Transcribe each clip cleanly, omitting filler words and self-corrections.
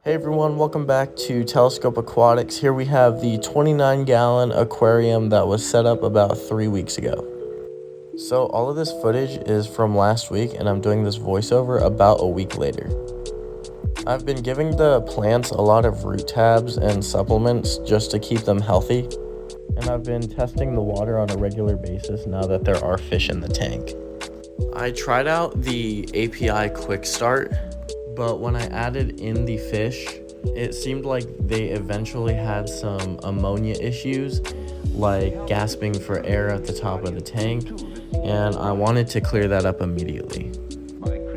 Hey everyone, welcome back to Telescope Aquatics. Here we have the 29-gallon aquarium that was set up about 3 weeks ago. So all of this footage is from last week, and I'm doing this voiceover about a week later. I've been giving the plants a lot of root tabs and supplements just to keep them healthy, and I've been testing the water on a regular basis now that there are fish in the tank. I tried out the API Quick Start, but when I added in the fish, it seemed like they eventually had some ammonia issues, like gasping for air at the top of the tank, and I wanted to clear that up immediately.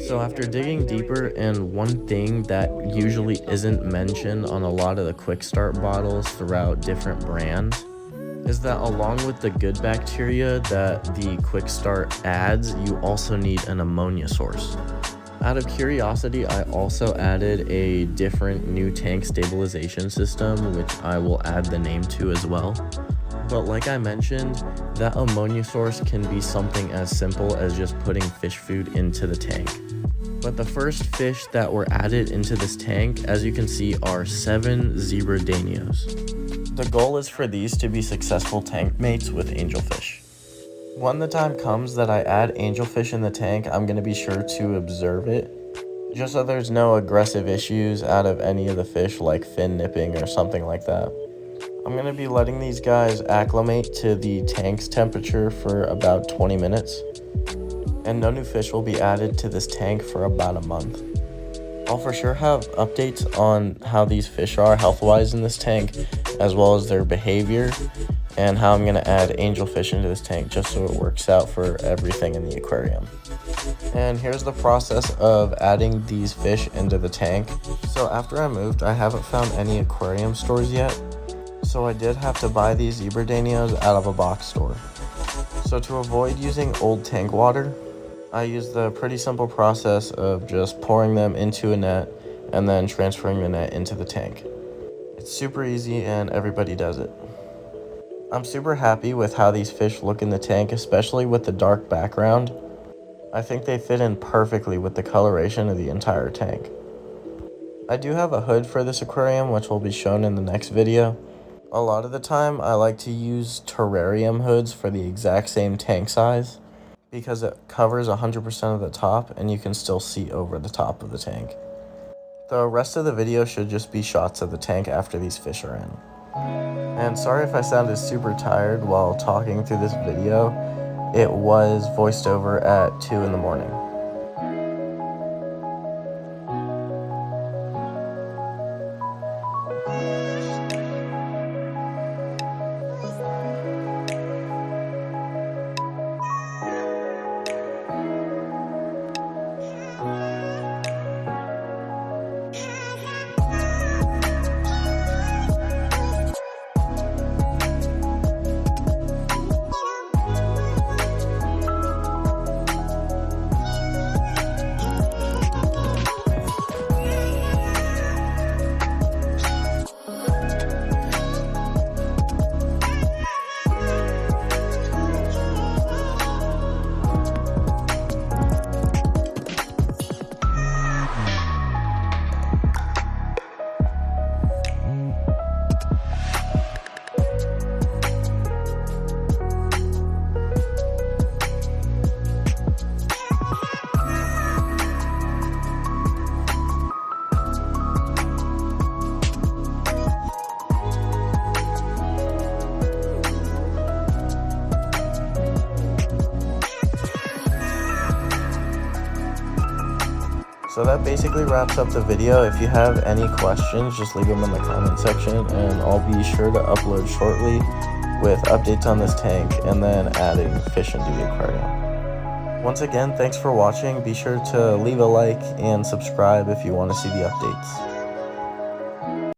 So after digging deeper, and one thing that usually isn't mentioned on a lot of the Quick Start bottles throughout different brands, is that along with the good bacteria that the Quick Start adds, you also need an ammonia source. Out of curiosity, I also added a different new tank stabilization system, which I will add the name to as well. But like I mentioned, that ammonia source can be something as simple as just putting fish food into the tank. But the first fish that were added into this tank, as you can see, are 7 Zebra Danios. The goal is for these to be successful tank mates with angelfish. When the time comes that I add angelfish in the tank, I'm going to be sure to observe it, just so there's no aggressive issues out of any of the fish like fin nipping or something like that. I'm going to be letting these guys acclimate to the tank's temperature for about 20 minutes, and no new fish will be added to this tank for about a month. I'll for sure have updates on how these fish are health-wise in this tank, as well as their behavior, and how I'm going to add angelfish into this tank just so it works out for everything in the aquarium. And here's the process of adding these fish into the tank. So after I moved, I haven't found any aquarium stores yet, so I did have to buy these Zebra Danios out of a box store. So to avoid using old tank water, I used the pretty simple process of just pouring them into a net and then transferring the net into the tank. It's super easy and everybody does it. I'm super happy with how these fish look in the tank, especially with the dark background. I think they fit in perfectly with the coloration of the entire tank. I do have a hood for this aquarium, which will be shown in the next video. A lot of the time, I like to use terrarium hoods for the exact same tank size, because it covers 100% of the top and you can still see over the top of the tank. The rest of the video should just be shots of the tank after these fish are in. And sorry if I sounded super tired while talking through this video. It was voiced over at 2 in the morning. So that basically wraps up the video. If you have any questions, just leave them in the comment section, and I'll be sure to upload shortly with updates on this tank and then adding fish into the aquarium. Once again, thanks for watching. Be sure to leave a like and subscribe if you want to see the updates.